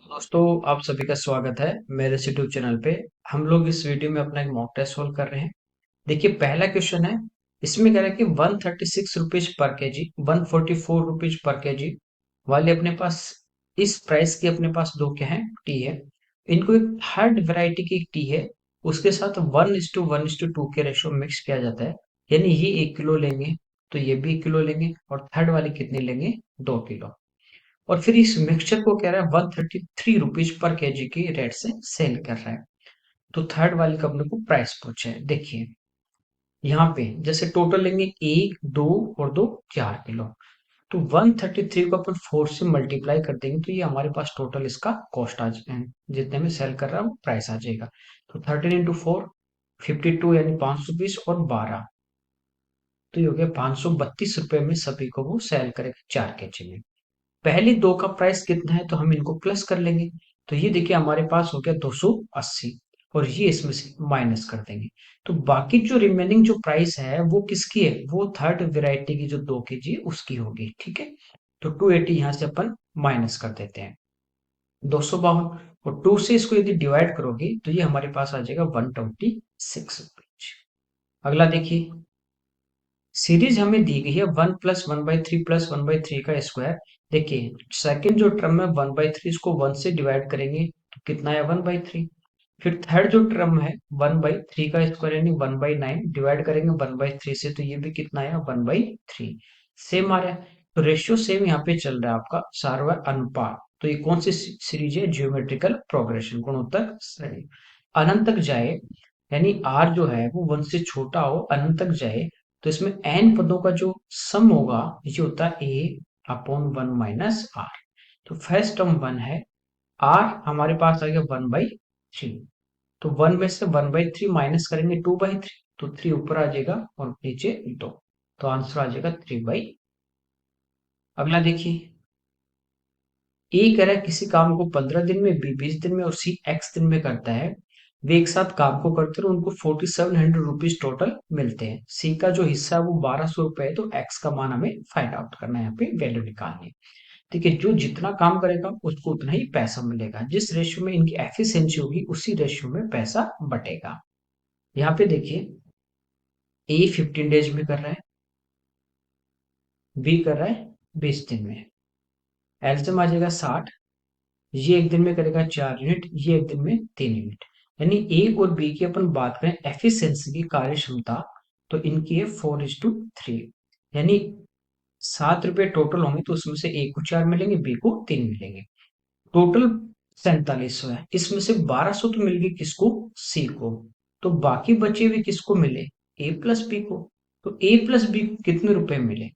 दोस्तों, आप सभी का स्वागत है मेरे इस यूट्यूब चैनल पे। हम लोग इस वीडियो में अपना एक मॉक टेस्ट सोल्व कर रहे हैं। देखिए, पहला क्वेश्चन है। इसमें कह रहा है कि 136 rupees per KG, 144 rupees per KG वाले अपने पास इस प्राइस की अपने पास दो क्या है, टी है। इनको एक थर्ड वैरायटी की एक टी है, उसके साथ 1:1:2 के रेशो मिक्स किया जाता है। यानी ये 1 किलो लेंगे, तो ये भी 1 किलो लेंगे, और थर्ड वाले कितने लेंगे, 2 किलो। और फिर इस मिक्सचर को कह रहा है 133 रुपीज पर केजी की रेट से सेल कर रहा है। तो थर्ड वाले का अपने को प्राइस पूछा है। देखिए, यहाँ पे जैसे टोटल लेंगे, 1, 2 और 2 4 किलो। तो 133 को अपन 4 से मल्टीप्लाई कर देंगे, तो ये हमारे पास टोटल इसका कॉस्ट आ जाए, जितने में सेल कर रहा है वो प्राइस आ जाएगा। तो 13 × 4 52, यानी 520 और 12, तो ये हो गया 532 रुपए में सभी को वो सेल करेगा 4 केजी में। पहली दो का प्राइस कितना है, तो हम इनको प्लस कर लेंगे। तो ये देखिए हमारे पास हो गया 280, और ये इसमें से माइनस कर देंगे। तो बाकी जो रिमेनिंग जो प्राइस है वो किसकी है, वो थर्ड वेराइटी की जो 2 केजी है उसकी होगी। ठीक है, तो 280 यहाँ से अपन माइनस कर देते हैं, 252। और 2 से इसको यदि डिवाइड करोगे तो ये हमारे पास आ जाएगा 126 रुपीज। अगला देखिए, सीरीज हमें दी गई है 1+1/3 + 1/3 का स्क्वायर। देखिए, सेकंड जो टर्म है 1/3, इसको 1 से डिवाइड करेंगे तो कितना है, 1/3। फिर थर्ड जो टर्म है 1/3 का स्क्वायर, यानी 1/9, डिवाइड करेंगे 1/3 से, तो ये भी कितना है, 1/3। सेम आ रहा है, तो रेशियो सेम यहाँ पे चल रहा है आपका, सार्वर अनुपात। तो ये कौन सी सीरीज है, ज्योमेट्रिकल प्रोग्रेशन, गुणोत्तर श्रेणी। अनंत तक जाए, यानी आर जो है वो 1 से छोटा हो, अनंत तक जाए, तो इसमें एन पदों का जो सम होगा ये होता है a/1 - r। तो फर्स्ट टर्म 1 है, r हमारे पास आ गया 1/3। तो 1 में से 1/3 माइनस करेंगे 2/3, तो 3 ऊपर आ जाएगा और नीचे 2। तो आंसर आ जाएगा 3/। अगला देखिए, ए कह रहा है किसी काम को 15 दिन में, बी 20 दिन में और सी x दिन में करता है। वे एक साथ काम को करते हैं, उनको 4700 रुपीज टोटल मिलते हैं। सी का जो हिस्सा है वो 1200 रुपए है, तो एक्स का मान हमें फाइंड आउट करना है, यहाँ पे वैल्यू निकालनी है। ठीक है, जो जितना काम करेगा उसको उतना ही पैसा मिलेगा। जिस रेशियो में इनकी एफिशिएंसी होगी उसी रेशियो में पैसा बटेगा। यहाँ पे देखिए, ए 15 डेज में कर रहा है, बी कर रहा है 20 दिन में। एलसीएम आ जाएगा 60। ये एक दिन में करेगा 4 यूनिट, ये एक दिन में 3 यूनिट। यानी ए और बी की अपन बात करें एफिशिएंसी की, कार्य क्षमता, तो इनकी है 4:3। यानी 7 रुपए टोटल होंगे, तो उसमें से ए को 4 मिलेंगे, बी को 3 मिलेंगे। टोटल 4700 है, इसमें से 1200 तो मिल गई किसको, सी को। तो बाकी बचे हुए किसको मिले, ए प्लस बी को। तो ए प्लस बी को कितने रुपए मिले,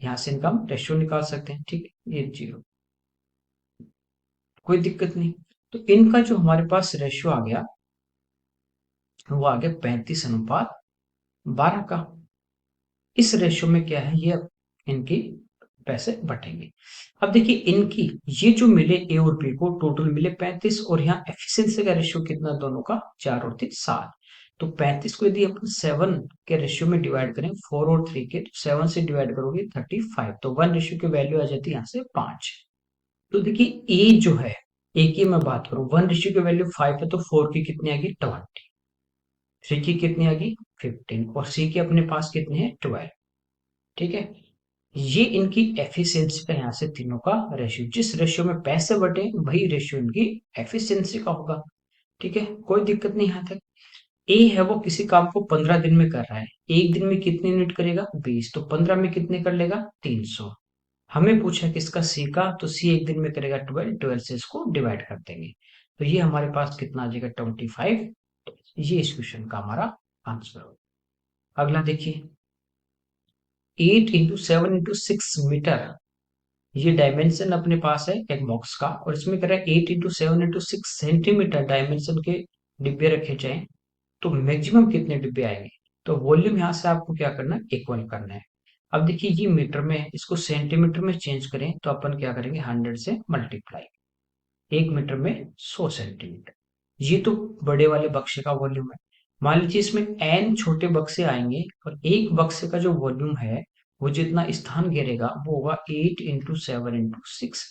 यहाँ से इनका हम रेशियो निकाल सकते हैं। ठीक है, ये 0, कोई दिक्कत नहीं। तो इनका जो हमारे पास रेशियो आ गया वो आ गया 35:12 का। इस रेशियो में क्या है, ये इनकी पैसे बटेंगे। अब देखिए, इनकी ये जो मिले ए और बी को टोटल मिले 35, और यहाँ एफिशिएंसी का रेशियो कितना दोनों का, 4 और 3 7। तो 35 को यदि अपन 7 के रेशियो में डिवाइड करें, 4 और 3 के, तो 7 से डिवाइड करोगे 35, तो 1 रेशियो की वैल्यू आ जाती है यहाँ से 5। तो देखिए, ए जो है, ए की मैं बात करूं, 1 रेशियो की वैल्यू 5 है, तो 4 की कितनी आएगी, 20। 3 की कितनी आ गई, 15, और सी के अपने पास कितने हैं, 12। ठीक है, ये इनकी एफिशिएंसी का यहाँ से तीनों का रेशियो, जिस रेशियो में पैसे बटे वही रेशियो इनकी एफिशिएंसी का होगा। ठीक है, कोई दिक्कत नहीं यहाँ तक। ए है वो किसी काम को 15 दिन में कर रहा है, एक दिन में कितने यूनिट करेगा, 20, तो 15 में कितने कर लेगा, 300। हमें पूछा किसका, सी का, तो सी एक दिन में करेगा 12, 12 से इसको डिवाइड कर देंगे, तो ये हमारे पास कितना आ जाएगा, 25। ये इस क्वेश्चन का हमारा आंसर होगा। अगला देखिए, 8 × 7 × 6 मीटर, ये डायमेंशन अपने पास है एक बॉक्स का, और इसमें कह रहा है 8 × 7 × 6 सेंटीमीटर डायमेंशन के डिब्बे रखे जाएं, तो मैक्सिमम कितने डिब्बे आएंगे। तो वॉल्यूम यहाँ से आपको क्या करना है, इक्वल करना है। अब देखिए, ये मीटर में है, इसको सेंटीमीटर में चेंज करें तो अपन क्या करेंगे, 100 से मल्टीप्लाई। 1 मीटर में 100 सेंटीमीटर। ये तो बड़े वाले बक्से का वॉल्यूम है। मान लीजिए इसमें एन छोटे बक्से आएंगे, और एक बक्से का जो वॉल्यूम है वो जितना स्थान घेरेगा वो होगा 8 × 7 × 6।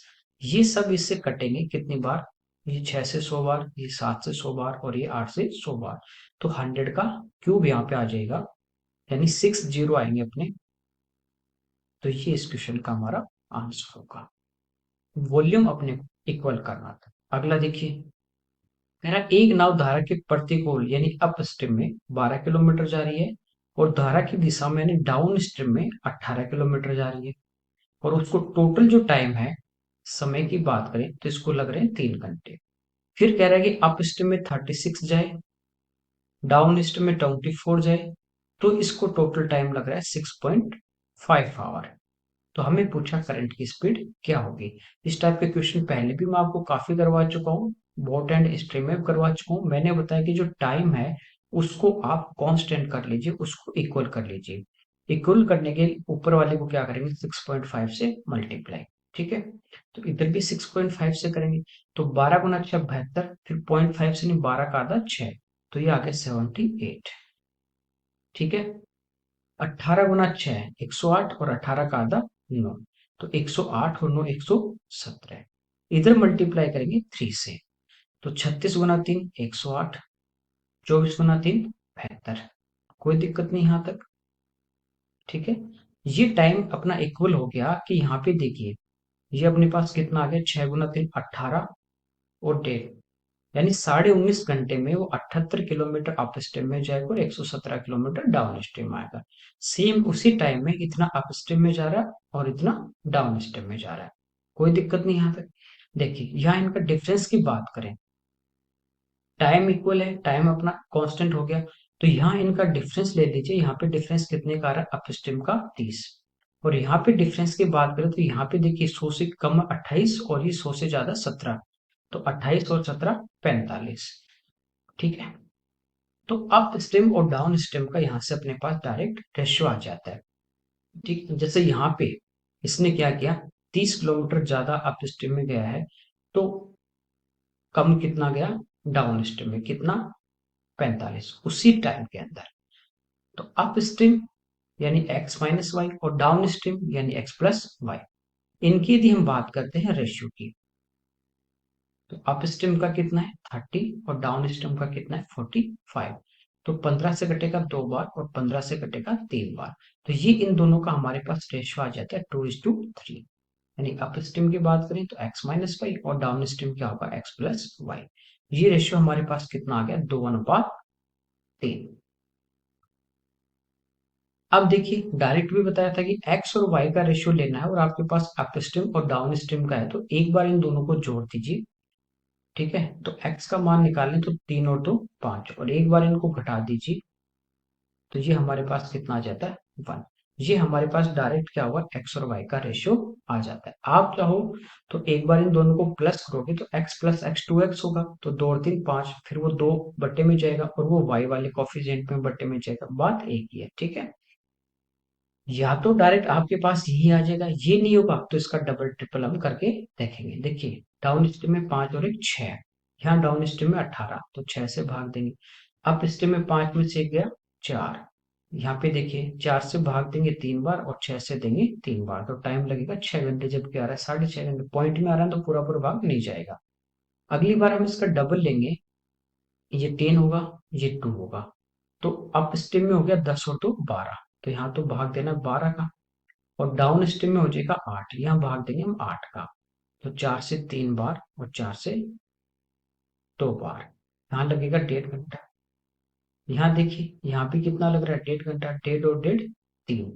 ये सब इससे कटेंगे कितनी बार, ये 6 से 100 बार, ये 7 से 100 बार और ये 8 से 100 बार। तो 100 का क्यूब यहाँ पे आ जाएगा, यानी 6 जीरो आएंगे अपने। तो ये इस क्वेश्चन का हमारा आंसर होगा। वॉल्यूम अपने को इक्वल करना था। अगला देखिए, कह रहा है, एक नाव धारा के प्रतिकूल यानी अप स्ट्रीम में 12 किलोमीटर जा रही है और धारा की दिशा में यानी डाउन स्ट्रीम में 18 किलोमीटर जा रही है, और उसको टोटल जो टाइम है, समय की बात करें तो इसको लग रहे हैं 3 घंटे। फिर कह रहा है कि अप स्ट्रीम में 36 जाए, डाउन स्ट्रीम में 24 जाए, तो इसको टोटल टाइम लग रहा है 6.5 आवर। तो हमें पूछा करंट की स्पीड क्या होगी। इस टाइप के क्वेश्चन पहले भी मैं आपको काफी करवा चुका हूँ, बोट एंड स्ट्रीम में करवा चुका हूँ। मैंने बताया कि जो टाइम है उसको आप कांस्टेंट कर लीजिए, उसको इक्वल कर लीजिए। इक्वल करने के ऊपर वाले को क्या करेंगे, 6.5 से मल्टीप्लाई। ठीक है, तो इधर भी 6.5 से करेंगे। तो 12 गुना 6 72, फिर 0.5 से नहीं, 12 का आधा 6, तो ये आ गया 78। ठीक है, 18 गुना 6 108 और 18 का आधा 9, तो 108 और 9 117। इधर मल्टीप्लाई करेंगे 3 से, तो 36 गुना 3 108, 24 गुना 3 72। कोई दिक्कत नहीं यहाँ तक। ठीक है, ये टाइम अपना इक्वल हो गया कि यहाँ पे देखिए, ये अपने पास कितना आ गया, 6 गुना 3 18 और 1.5, यानी 19.5 घंटे में वो 78 किलोमीटर अप स्ट्रीम में जाएगा और 117 किलोमीटर डाउन स्ट्रीम आएगा। सेम उसी टाइम में इतना अप स्ट्रीम में जा रहा है और इतना डाउन स्ट्रीम में जा रहा है। कोई दिक्कत नहीं यहाँ पे। देखिए, यहाँ इनका डिफरेंस की बात करें, टाइम इक्वल है, टाइम अपना कांस्टेंट हो गया, तो यहाँ इनका डिफरेंस ले लीजिए। यहाँ पे डिफरेंस कितने का आ रहा है, अप स्ट्रीम का 30। और यहाँ पे डिफरेंस की बात करें तो यहाँ पे देखिए 100 से कम 28 और ये 100 से ज्यादा 17, तो 28 और 17 45। ठीक है, तो अप स्ट्रीम और डाउन स्ट्रीम का यहाँ से अपने पास डायरेक्ट रेशियो आ जाता है। ठीक, जैसे यहाँ पे इसने क्या किया, 30 किलोमीटर ज्यादा अप स्ट्रीम में गया है, तो कम कितना गया डाउन स्ट्रीम में, कितना 45 उसी टाइम के अंदर। तो अप स्ट्रीम यानी x माइनस वाई और डाउन स्ट्रीम यानी x प्लस वाई, इनकी यदि हम बात करते हैं रेशियो की, तो अप स्ट्रीम का कितना है 30 और डाउन स्ट्रीम का कितना है 45। तो 15 से कटेगा 2 बार और 15 से कटेगा 3 बार, तो ये इन दोनों का हमारे पास रेशियो आ जाता है 2:3। यानी अप स्ट्रीम की बात करें तो x माइनस वाई और डाउन स्ट्रीम क्या होगा x प्लस वाई। ये रेशियो हमारे पास कितना आ गया, 2:3। अब देखिए, डायरेक्ट भी बताया था कि x और y का रेशियो लेना है और आपके पास अप स्ट्रीम और डाउन स्ट्रीम का है, तो एक बार इन दोनों को जोड़ दीजिए। ठीक है, तो x का मान निकालें तो 3 और 2 5, और एक बार इनको घटा दीजिए, तो ये हमारे पास कितना आ जाता है 1। ये हमारे पास डायरेक्ट क्या हुआ, x और y का रेशियो आ जाता है। आप चाहो तो एक बार इन दोनों को प्लस करोगे तो x प्लस x 2x होगा, तो 2 और 3 5, फिर वो 2 बट्टे में जाएगा और वो y वाले कोफिशिएंट में बट्टे में जाएगा, बात एक ही है। ठीक है, या तो डायरेक्ट आपके पास यही आ जाएगा, ये नहीं होगा तो इसका डबल ट्रिपल हम करके देखेंगे। देखिए, डाउन स्ट्रीम में 5 और एक 6, यहाँ डाउन स्ट्रीम में 18, तो 6 से भाग देंगे। अप स्ट्रीम में 5 में से गया 4, यहाँ पे देखिए 4 से भाग देंगे 3 बार और 6 से देंगे 3 बार, तो टाइम लगेगा 6 घंटे, जबकि आ रहा है 6.5 घंटे। पॉइंट में आ रहा है तो पूरा पूरा भाग नहीं जाएगा। अगली बार हम इसका डबल लेंगे, ये 10 होगा, ये 2 होगा, तो अप स्ट्रीम में हो गया 10 और 2 12, तो यहाँ तो भाग देना 12 का। और डाउन स्ट्रीम में हो जाएगा 8, यहाँ भाग देंगे हम 8 का, तो 4 से 3 बार और 4 से 2 बार, यहाँ लगेगा 1.5 घंटा। यहाँ देखिए, यहाँ भी कितना लग रहा है 1.5 घंटा, 1.5 और 1.5 3,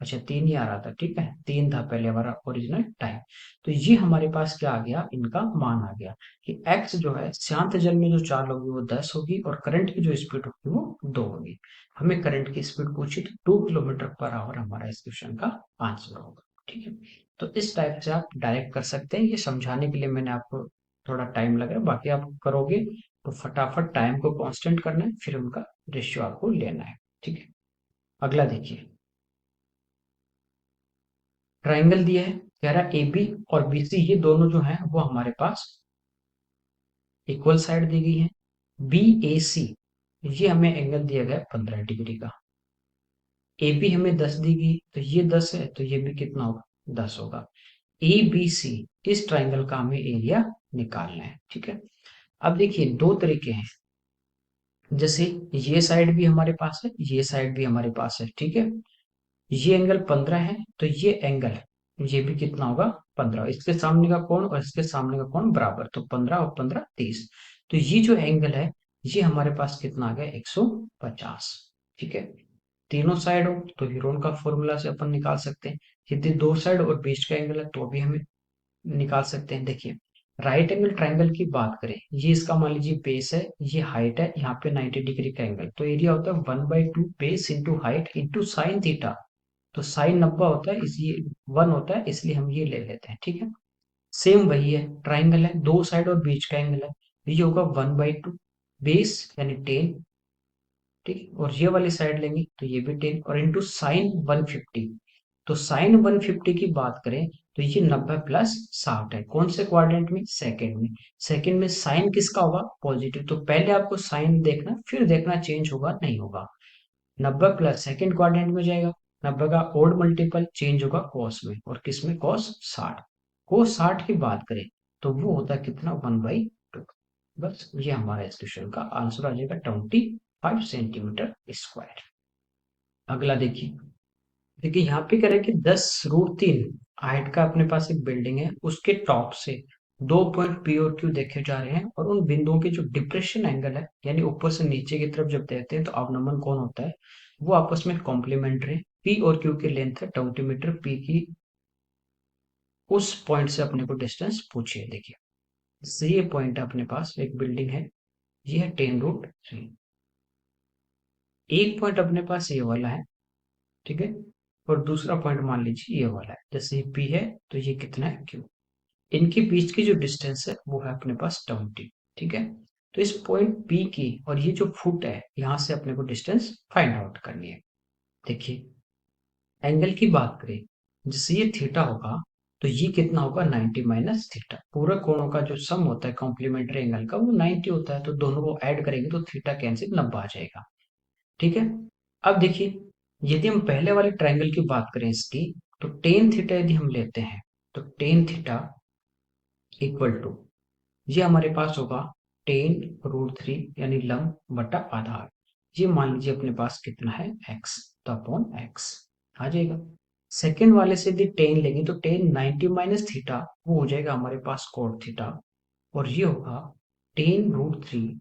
अच्छा 3 ही आ रहा था, ठीक है 3 था पहले हमारा ओरिजिनल टाइम। तो ये हमारे पास क्या आ गया, इनका मान आ गया कि x जो है शांत जल में जो चाल होगी वो 10 होगी और करंट की जो स्पीड होगी वो 2 होगी। हमें करंट की स्पीड पूछी तो 2 किलोमीटर पर आवर हमारा इस क्वेश्चन का आंसर होगा। ठीक है, तो इस टाइप से आप डायरेक्ट कर सकते हैं। ये समझाने के लिए मैंने आपको थोड़ा टाइम लगा, बाकी आप करोगे तो फटाफट टाइम को कांस्टेंट करना है, फिर उनका रेशियो आपको लेना है। ठीक है, अगला देखिए, ट्राइंगल दिया है, कह रहा है ए बी और बी सी ये दोनों जो है वो हमारे पास इक्वल साइड दी गई है। बी ए सी ये हमें एंगल दिया गया 15 डिग्री का। ए बी हमें 10 दी गई, तो ये 10 है, तो ये भी कितना होगा 10 होगा। ए बी सी इस ट्राइंगल का हमें एरिया निकालना है। ठीक है, अब देखिए दो तरीके हैं, जैसे ये साइड भी हमारे पास है, ये साइड भी हमारे पास है। ठीक है, ये एंगल 15 है, तो ये एंगल ये भी कितना होगा 15, इसके सामने का कोण और इसके सामने का कोण बराबर, तो 15 और 15 30। तो ये जो एंगल है ये हमारे पास कितना आ गया 150। ठीक है, तीनों साइड हो तो ह्यूरोन का फॉर्मूला से अपन निकाल सकते हैं। यदि दो साइड और बीच का एंगल है तो भी हमें निकाल सकते हैं। देखिए राइट एंगल ट्राइंगल की बात करें, ये इसका मान लीजिए बेस है, ये हाइट है, यहाँ पे 90 डिग्री का एंगल, तो एरिया होता है 1/2 base into height into sine theta. तो साइन 90 होता है, इसलिए 1 होता है, इसलिए हम ये ले लेते हैं। ठीक है, सेम वही है, ट्राइंगल है, दो साइड और बीच का एंगल है, ये होगा 1/2 बेस यानी 10। ठीक, और ये वाली साइड लेंगे तो ये भी 10 और इंटू साइन 150। तो साइन 150 की बात करें तो ये 90 प्लस 60 है, कौन से क्वाड्रेंट में, सेकंड में। सेकंड में साइन किसका होगा, पॉजिटिव, तो पहले आपको साइन देखना फिर देखना चेंज होगा नहीं होगा। 90 प्लस सेकंड क्वाड्रेंट में जाएगा, 90 का ओड मल्टीपल चेंज होगा कॉस में, और किस में, कॉस 60। कॉस 60 की बात करें तो वो होता है कितना, 1/2। बस ये हमारा इस क्वेश्चन का आंसर आ जाएगा 25 सेंटीमीटर स्क्वायर। अगला देखिए, देखिए यहाँ पे कह रहे हैं कि 10√3 हाइट का अपने पास एक बिल्डिंग है, उसके टॉप से दो पॉइंट पी और क्यू देखे जा रहे हैं, और उन बिंदुओं के जो डिप्रेशन एंगल है यानी ऊपर से नीचे की तरफ जब देखते हैं तो अवनमन कौन होता है, वो आपस में कॉम्प्लीमेंट्री। पी और क्यू की लेंथ है 20 मीटर, पी की उस पॉइंट से अपने को डिस्टेंस पूछिए। देखिए जैसे ये पॉइंट है अपने पास, एक बिल्डिंग है, ये है 10√3। एक पॉइंट अपने पास ये वाला है, ठीक है, और दूसरा पॉइंट मान लीजिए ये वाला है, जैसे ये पी है तो ये कितना है क्यू। इनके बीच की जो डिस्टेंस है वो है अपने पास 20। ठीक है, तो इस पॉइंट पी की और ये जो फुट है यहाँ से अपने को डिस्टेंस फाइंड आउट करनी है। देखिए एंगल की बात करें, जैसे ये थीटा होगा तो ये कितना होगा 90 माइनस थीटा, पूरा कोणों का जो सम होता है कॉम्प्लीमेंट्री एंगल का वो 90 होता है, तो दोनों को ऐड करेंगे तो थीटा कैंसिल 90 आ जाएगा। ठीक है, अब देखिए यदि हम पहले वाले ट्रायंगल की बात करें इसकी, तो टेन थीटा यदि हम लेते हैं तो टेन थीटा इक्वल टू, ये हमारे पास होगा 10√3 यानी लंब बटा आधार, ये मान लीजिए अपने पास कितना है x, तो अपॉन x आ जाएगा। सेकेंड वाले से यदि टेन लेंगे तो टेन 90 माइनस थीटा वो हो जाएगा हमारे पास कोट थीटा, और ये होगा 10√3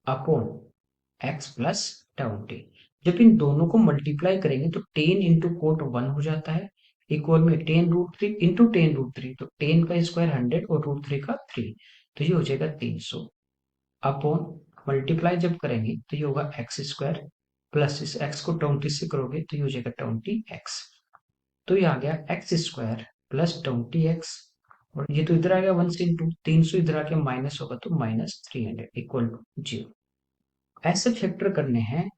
अपॉन एक्स प्लस 20। जब इन दोनों को मल्टीप्लाई करेंगे तो 10 इंटू कोट 1 हो जाता है, इक्वल में 10√3 इंटू 10√3, तो 10 का स्क्वायर 100 और √3 का 3, तो ये हो जाएगा 300 अपॉन, मल्टीप्लाई जब करेंगे तो ये होगा एक्स स्क्वायर प्लस इस एक्स को 20 से करोगे तो ये हो जाएगा 20x, तो ये आ गया एक्स स्क्वायर प्लस 20x, और ये तो इधर आ गया 1 से इंटू 300, इधर आके माइनस होगा तो माइनस 300 इक्वल टू 0। ऐसे फैक्टर करने हैं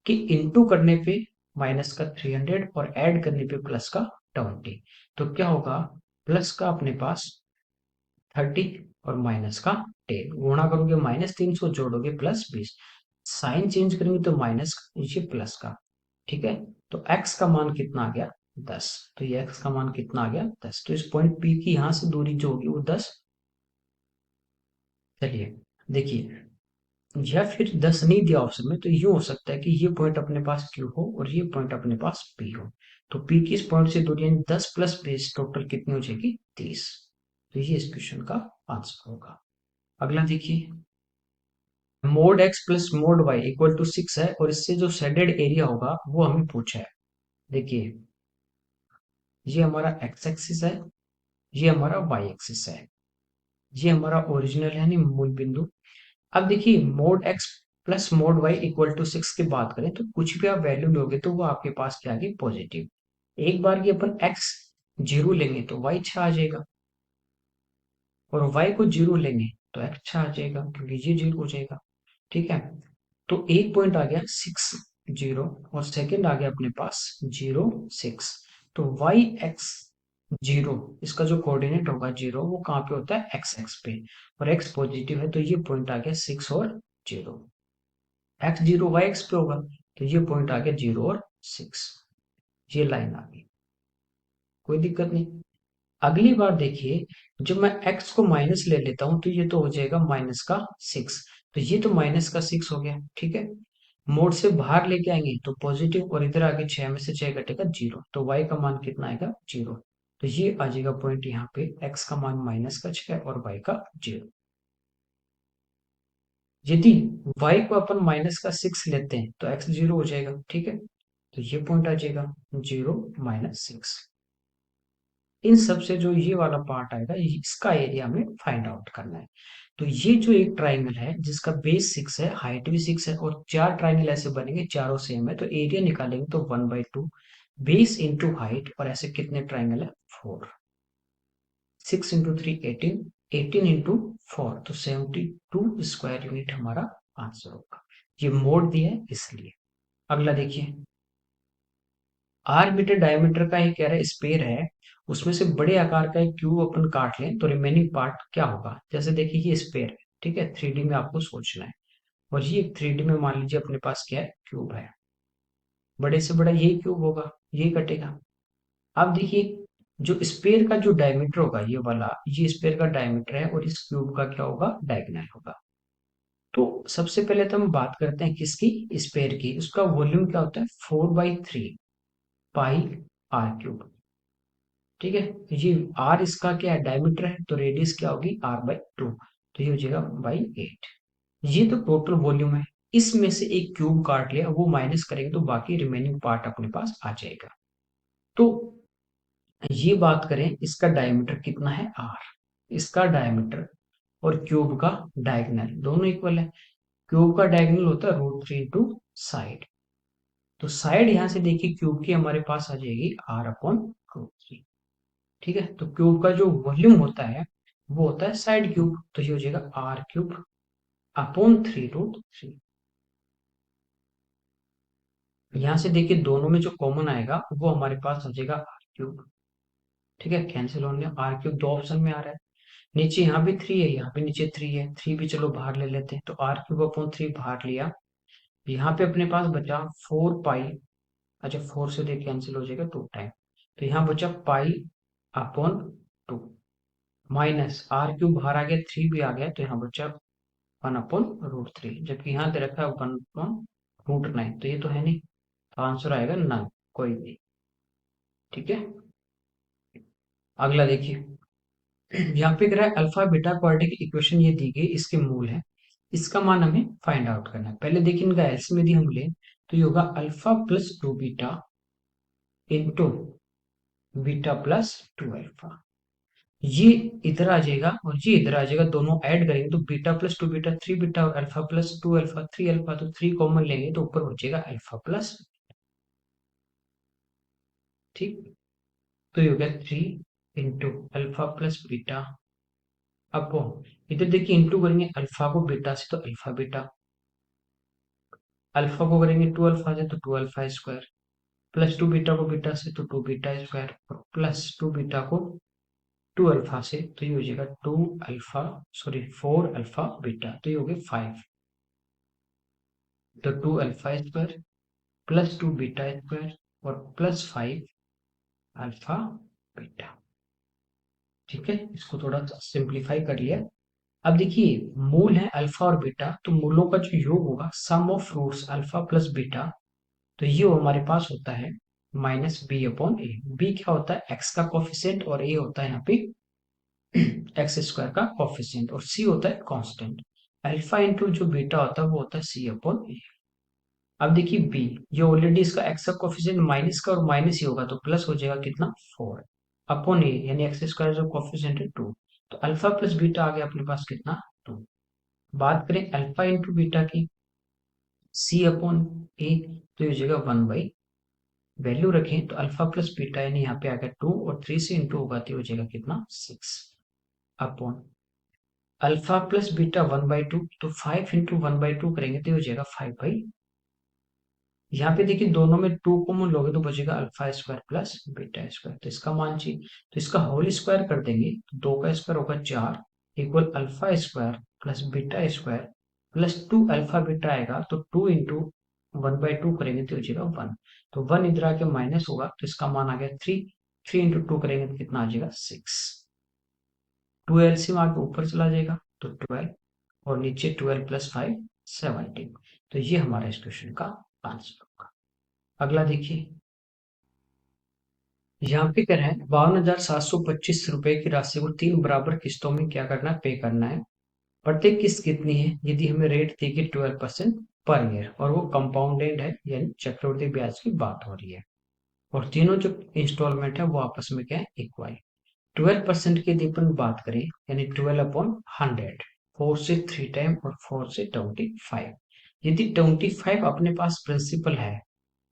कि इंटू करने पे माइनस का 300 और ऐड करने पे प्लस का 20, तो क्या होगा, प्लस का अपने पास 30 और माइनस का 10, गुणा करोगे -300, जोड़ोगे +20, साइन चेंज करेंगे तो माइनस ये प्लस का। ठीक है, तो x का मान कितना आ गया 10, तो ये x का मान कितना आ गया 10, तो इस पॉइंट P की यहां से दूरी जो होगी वो 10। चलिए देखिए, या फिर 10 नहीं दिया ऑप्शन में तो यूं हो सकता है कि ये पॉइंट अपने पास Q हो और ये पॉइंट अपने पास P हो, तो P की इस पॉइंट से दूरी यानी 10 प्लस 20 टोटल कितनी हो जाएगी 30, तो ये इस क्वेश्चन का आंसर होगा। अगला देखिए, mod x plus mod y equal to 6 है, और इससे जो शेडेड एरिया होगा वो हमें पूछा है। देखिए ये हमारा x एक्सिस है, ये हमारा y एक्सिस है, ये हमारा ओरिजिनल यानी मूल बिंदु। अब देखिए mod x plus mod y equal to 6 की बात करें तो कुछ भी आप वैल्यू लोगे तो वो आपके पास क्या आ गई पॉजिटिव। एक बार की अपन x 0 लेंगे तो y 6 आ जाएगा, और y को 0 लेंगे तो x 6 आ जाएगा क्योंकि ये 0 हो जाएगा। ठीक है, तो एक पॉइंट आ गया 6 0, और सेकंड आ गया अपने पास 0 6, तो वाई एक्स 0 इसका जो कोऑर्डिनेट होगा 0 वो कहाँ पे होता है एक्स एक्स पे, और एक्स पॉजिटिव है तो ये पॉइंट आ गया 6 और 0, एक्स 0 वाई एक्स पे होगा तो ये पॉइंट आ गया 0 और 6, ये लाइन आ गई, कोई दिक्कत नहीं। अगली बार देखिए, जब मैं x को माइनस ले लेता हूं तो ये तो हो जाएगा माइनस का 6। तो ये तो माइनस का 6 हो गया, ठीक है। मोड से बाहर लेके आएंगे तो पॉजिटिव, और इधर आगे 6 में से 6 घटेगा 0, तो y का मान कितना आएगा 0। तो ये आ जाएगा पॉइंट यहाँ पे, x का मान माइनस का 6 और y का 0। यदि y को अपन माइनस का 6 लेते हैं तो x 0 हो जाएगा, ठीक है। तो ये पॉइंट आ जाएगा 0 - 6। इन सब से जो ये वाला पार्ट आएगा, इसका एरिया हमें फाइंड आउट करना है। तो ये जो एक ट्राइंगल है जिसका बेस 6 है, हाइट भी 6 है, और 4 ट्राइंगल ऐसे बनेंगे, चारों सेम है, तो एरिया निकालेंगे तो 1/2 बेस इंटू हाइट, और ऐसे कितने ट्राइंगल है 4। 6 × 3 18, 18 इंटू 4 तो 72 स्क्वायर यूनिट हमारा आंसर होगा। ये मोड दिया है इसलिए। अगला देखिए, आर मीटर डायमीटर का एक कह रहा है स्पेयर है, उसमें से बड़े आकार का एक क्यूब अपन काट लें तो रिमेनिंग पार्ट क्या होगा। जैसे देखिए ये स्पेयर है, ठीक है, 3D में आपको सोचना है, और ये 3D में मान लीजिए अपने पास क्या है, क्यूब है। बड़े से बड़ा यही क्यूब होगा, यही कटेगा। अब देखिए, जो स्पेयर का जो डायमीटर होगा ये वाला, ये स्पेयर का डायमीटर है, और इस क्यूब का क्या होगा, डायगोनल होगा। तो सबसे पहले तो हम बात करते हैं किसकी, स्पेयर की। उसका वॉल्यूम क्या होता है, 4/3 पाई r³। ठीक है, ये r इसका क्या है, डायमीटर है, तो रेडियस क्या होगी, r/2, तो ये हो जाएगा बाई 8। ये तो टोटल वॉल्यूम है। इसमें से एक क्यूब काट लिया, वो माइनस करेंगे तो बाकी रिमेनिंग पार्ट अपने पास आ जाएगा। तो ये बात करें, इसका डायमीटर कितना है, r। इसका डायमीटर और क्यूब का डायगोनल दोनों इक्वल है। क्यूब का डायगोनल होता है √3 इंटू साइड। तो साइड यहां से देखिए क्यूब की हमारे पास आ जाएगी r/√3। ठीक है, तो क्यूब का जो वॉल्यूम होता है वो होता है साइड क्यूब, तो ये हो जाएगा r³ अपॉन 3√3। यहां से देखिए दोनों में जो कॉमन आएगा वो हमारे पास आ जाएगा r³। ठीक है, कैंसिल होने, r³ दो ऑप्शन में आ रहा है। नीचे यहाँ भी 3 है, यहाँ भी नीचे 3 है, 3 भी चलो बाहर ले लेते हैं, तो r³ अपॉन 3 बाहर लिया। यहाँ पे अपने पास बचा 4 पाई। अच्छा, 4 से देख कैंसिल हो जाएगा 2 टाइम, तो यहाँ बचा पाई/2 माइनस r³ बाहर आ गया, 3 भी आ गया, तो यहाँ बचा 1/√3, जबकि यहाँ दे रखा है 1/√9, तो ये तो है नहीं, तो आंसर आएगा नन, कोई नहीं। ठीक है, अगला देखिए, यहाँ पे कह रहा है अल्फा बीटा क्वाड्रेटिक इक्वेशन ये दी गई, इसके मूल है, इसका मान हमें फाइंड आउट करना है। पहले देखिए इनका एलसीएम यदि हम लें तो ये होगा α + 2β इंटू β + 2α। ये इधर आ जाएगा और ये इधर आ जाएगा, दोनों ऐड करेंगे तो β + 2β 3β, और α + 2α 3α, तो 3 कॉमन लेंगे तो ऊपर बचेगा α+। ठीक, तो ये हो गया 3 इंटू α + β अपॉन, इधर देखिए इंटू करेंगे अल्फा को बीटा से तो अल्फा बीटा, अल्फा को करेंगे 2α से तो 2α², +2β को बीटा से तो 2β², और +2β को 2α से तो ये हो जाएगा 4α बीटा, तो ये हो गया 5, तो 2α² +2β² और +5α बीटा। ठीक है, इसको थोड़ा सिंप्लीफाई कर लिया। अब देखिए, मूल है अल्फा और बीटा, तो मूलों का जो योग होगा सम ऑफ रूट्स α + β, तो ये हमारे पास होता है -b/a। b क्या होता है, x का कोफिशिएंट, और a होता है यहाँ पे x² का कोफिशिएंट, और c होता है कांस्टेंट। अल्फा इंटू जो बीटा होता है वो होता है c/a। अब देखिए b, ये ऑलरेडी इसका x का कोफिशिएंट माइनस का और माइनस ही होगा, तो प्लस हो जाएगा कितना 4 अपॉन a, यानी x² जो कोफिशिएंट है 2, तो α + β आ गया अपने पास कितना 2। बात करें अल्फा इंटू बीटा की, c/a, तो ये हो जाएगा 1/, वैल्यू रखें तो α + β यानी यहाँ पे आ गया 2, और 3 से इंटू होगा तो हो जाएगा कितना 6 अपॉन α + β 1/2, तो 5 इंटू 1/2 करेंगे तो हो जाएगा 5/, यहाँ पे देखिए दोनों में 2 कॉमन लोगे तो बचेगा α² + β², तो इसका मान चाहिए, तो इसका होल स्क्वायर कर देंगे तो 2 का स्क्वायर होगा 4 इक्वल α² + β² प्लस 2α आएगा, तो 2 इंटू 1/2 करेंगे तो हो जाएगा 1, तो 1 इधर आके माइनस होगा तो इसका मान आ गया 3, 3 into 2 करेंगे तो कितना आ जाएगा 6। 12 आगे ऊपर चला जाएगा तो 12 और नीचे 12 + 5 17। तो ये हमारा इस क्वेश्चन का आंसर होगा। अगला देखिए, यहाँ पे कह रहे हैं 52,725 रुपए की राशि को 3 बराबर किस्तों में क्या करना है, पे करना है। प्रत्येक किस्त कितनी है, यदि हमें रेट दी गई 12% पर ईयर और वो कंपाउंडेड है यानी चक्रवृद्धि ब्याज की बात हो रही है, और तीनों जो इंस्टॉलमेंट है वो आपस में क्या है, इक्वल। 12% की यदि अपन बात करें यानी 12/100, 4 से 3 टाइम और 4 से 25। यदि 25 अपने पास प्रिंसिपल है,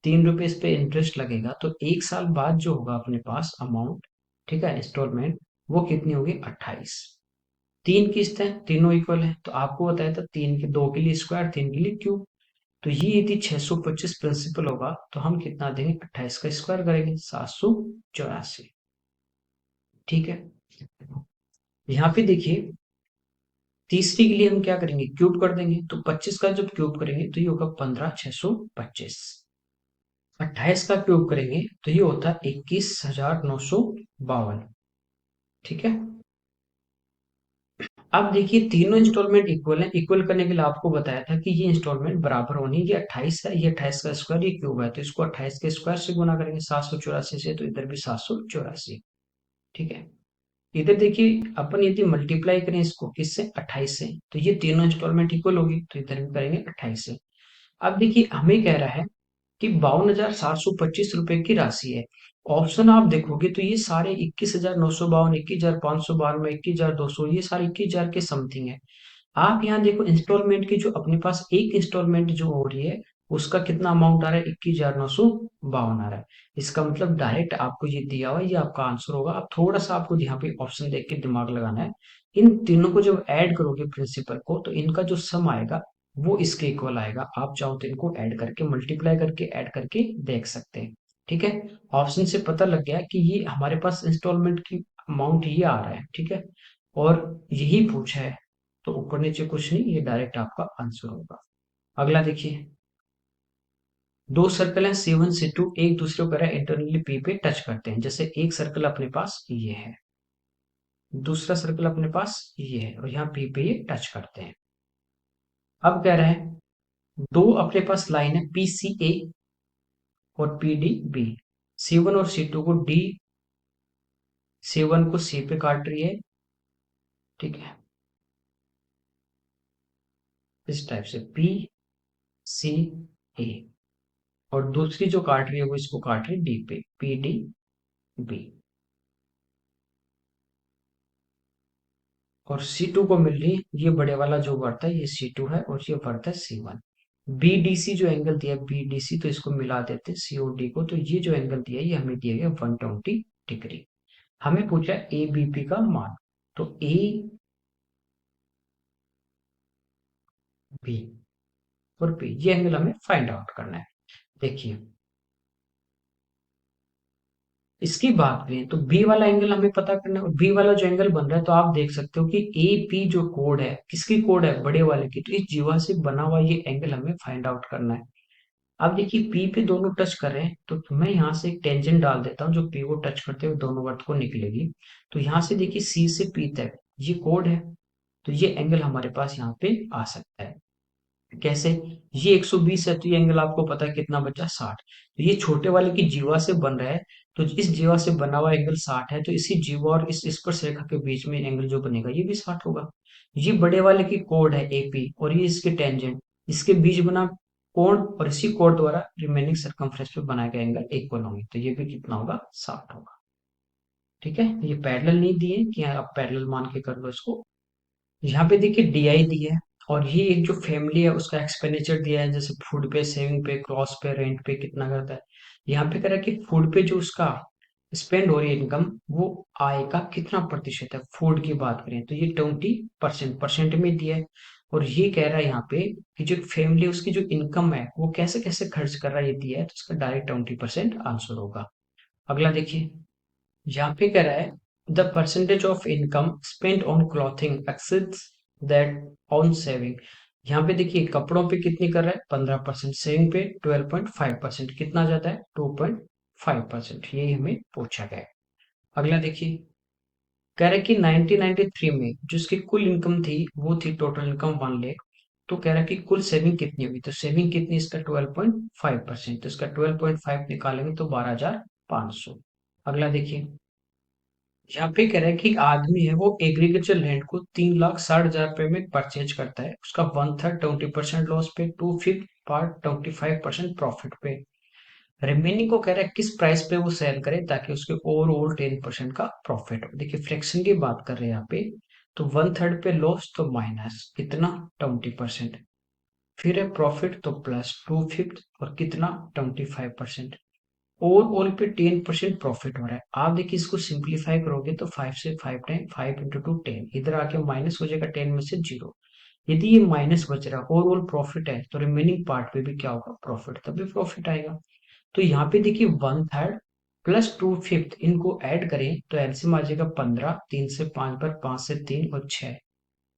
3 रुपए इस पे इंटरेस्ट लगेगा, तो 1 साल बाद जो होगा अपने पास अमाउंट, ठीक है, इंस्टॉलमेंट, वो कितनी होगी 28। 3 किस्त है, तीनों इक्वल है, तो आपको बताया था 2 के लिए स्क्वायर, 3 के लिए क्यूब। तो ये यदि 625 प्रिंसिपल होगा तो हम कितना देंगे, 28 का स्क्वायर करेंगे, 784। ठीक है, यहाँ पे देखिए तीसरी के लिए हम क्या करेंगे, क्यूब कर देंगे, तो 25 का जब क्यूब करेंगे तो ये होगा 15,625। 28 का क्यूब करेंगे तो ये होता है 21,952। ठीक है, अब देखिए तीनों इंस्टॉलमेंट इक्वल है, इक्वल करने के लिए आपको बताया था कि ये इंस्टॉलमेंट बराबर होनी, ये 28 है, ये 28 का स्क्वायर, ये क्यूब है, तो इसको 28 के स्क्वायर से गुना करेंगे 784 से, तो इधर भी 784। ठीक है, इधर देखिए अपन यदि मल्टीप्लाई करें इसको किससे, 28 से, तो ये तीनों इंस्टॉलमेंट इक्वल होगी, तो इधर भी करेंगे 28 से। अब देखिए हमें कह रहा है कि 52,725 रुपए की राशि है। ऑप्शन आप देखोगे तो ये सारे 21,952, 21,592, 21,200, ये सारे 21,000 के समथिंग है। आप यहाँ देखो इंस्टॉलमेंट की जो अपने पास एक इंस्टॉलमेंट जो हो रही है उसका कितना अमाउंट आ रहा है, 21,952 आ रहा है। इसका मतलब डायरेक्ट आपको ये दिया हुआ है, ये आपका आंसर होगा। अब थोड़ा सा आपको यहाँ पे ऑप्शन देख के दिमाग लगाना है। इन तीनों को जब ऐड करोगे प्रिंसिपल को, तो इनका जो सम आएगा वो इसके इक्वल आएगा। आप चाहो तो इनको ऐड करके, मल्टीप्लाई करके, ऐड करके देख सकते हैं। ठीक है, ऑप्शन से पता लग गया कि ये हमारे पास इंस्टॉलमेंट की अमाउंट ये आ रहा है। ठीक है, और यही पूछा है, तो ऊपर नीचे कुछ नहीं, ये डायरेक्ट आपका आंसर होगा। अगला देखिए, दो सर्कल हैं C1 C2, एक दूसरे को इंटरनली पी पे टच करते हैं। जैसे एक सर्कल अपने पास ये है, दूसरा सर्कल अपने पास ये है, और यहाँ पी पे ये टच करते हैं। अब कह रहे हैं दो अपने पास लाइन है PCA और PDB। C1 और C2 को D, C1 को C पे काट रही है। ठीक है, इस टाइप से PCA, और दूसरी जो काट रही है वो इसको काट रही है D पे, PDB। और C2 को मिल रही, ये बड़े वाला जो बढ़ता है ये C2 है, और ये बढ़ता है C1। BDC जो एंगल दिया है BDC, तो इसको मिला देते हैं COD को, तो ये जो एंगल दिया है ये हमें दिया गया 120 डिग्री। हमें पूछा है ABP का मान, तो AB और P ये एंगल हमें फाइंड आउट करना है। देखिए इसकी बात करें तो बी वाला एंगल हमें पता करना है, और बी वाला जो एंगल बन रहा है तो आप देख सकते हो कि ए पी जो कोड है किसकी कोड है, बड़े वाले की, तो इस जीवा से बना हुआ ये एंगल हमें फाइंड आउट करना है। अब देखिए पी पे दोनों टच कर रहे हैं, तो मैं यहाँ से एक टेंजेंट डाल देता हूँ जो पी को टच करते हुए दोनों वर्ड को निकलेगी। तो यहाँ से देखिए सी से पी तक ये कोड है, तो ये एंगल हमारे पास यहाँ पे आ सकता है। कैसे, ये 120 है, तो ये एंगल आपको पता है कितना बचा, 60। तो ये छोटे वाले की जीवा से बन रहा है, तो इस जीवा से बना हुआ एंगल 60 है, तो इसी जीवा और इस स्पर्श रेखा के बीच में एंगल जो बनेगा ये भी 60 होगा। ये बड़े वाले की कोड है एपी, और ये इसके टेंजेंट, इसके बीच बना कोण, और इसी कोण द्वारा रिमेनिंग सरकमफ्रेंस पे बनाया गया एंगल इक्वल होंगे, तो ये भी कितना होगा, 60 होगा। ठीक है, ये पैरेलल नहीं दिए कि आप पैरेलल मान के कर लो इसको। यहाँ पे देखिए DI दी है, और ये एक जो फैमिली है उसका एक्सपेंडिचर दिया है, जैसे फूड पे, सेविंग पे, क्रॉस पे, रेंट पे कितना करता है। यहाँ पे कह रहा है कि फूड पे जो उसका स्पेंड हो रही है इनकम, वो आय का कितना प्रतिशत है, फूड की बात करें तो ये 20% परसेंट में दिया है। और ये कह रहा है यहाँ पे कि जो फैमिली उसकी जो इनकम है वो कैसे कैसे खर्च कर रहा है, ये दिया है, तो इसका डायरेक्ट 20% आंसर होगा। अगला देखिए, यहाँ पे कह रहा है the percentage of income spent on clothing exceeds that on saving. यहाँ पे देखिए कपड़ों पे कितनी कर रहा है, 15%, सेविंग पे 12.5%, कितना जाता है, 2.5%, यही हमें पूछा गया है। अगला देखिए, कह रहे कि 1993 में जो इसकी कुल इनकम थी वो थी टोटल इनकम 1 लाख। तो कह रहा है कि कुल सेविंग कितनी होगी, तो सेविंग कितनी, इसका 12.5%, तो इसका 12.5 निकालेंगे तो 12,500। अगला देखिए, यहाँ पे कह रहा है कि आदमी है वो एग्रीकल्चर लैंड को 3,60,000 रुपए में परचेज करता है, उसका 1/3 20% लॉस पे, 2/5 पार्ट 25% प्रॉफिट पे, रिमेनिंग को कह रहा है किस प्राइस पे वो सेल करे ताकि उसके ओवरऑल 10% का प्रॉफिट हो। देखिए फ्रैक्शन की बात कर रहे हैं यहाँ पे, तो 1/3 पे लॉस तो माइनस कितना, 20%, फिर है प्रॉफिट तो प्लस 2/5 और कितना, 25%, ओवरऑल पे 10% प्रॉफिट हो रहा है। आप देखिए इसको सिंप्लीफाई करोगे तो 5 से 5 टाइम 5 इंटू 2 10, इधर आके माइनस हो जाएगा 10 में से 0। यदि ये माइनस बच रहा है, ओवरऑल प्रॉफिट है, तो रिमेनिंग पार्ट पे भी क्या होगा, प्रॉफिट, तभी प्रॉफिट आएगा। तो यहाँ पे देखिए 1/3 प्लस 2/5 इनको ऐड करें तो एलसीएम आ जाएगा 15, 3 से 5 पर, 5 से 3 और 6,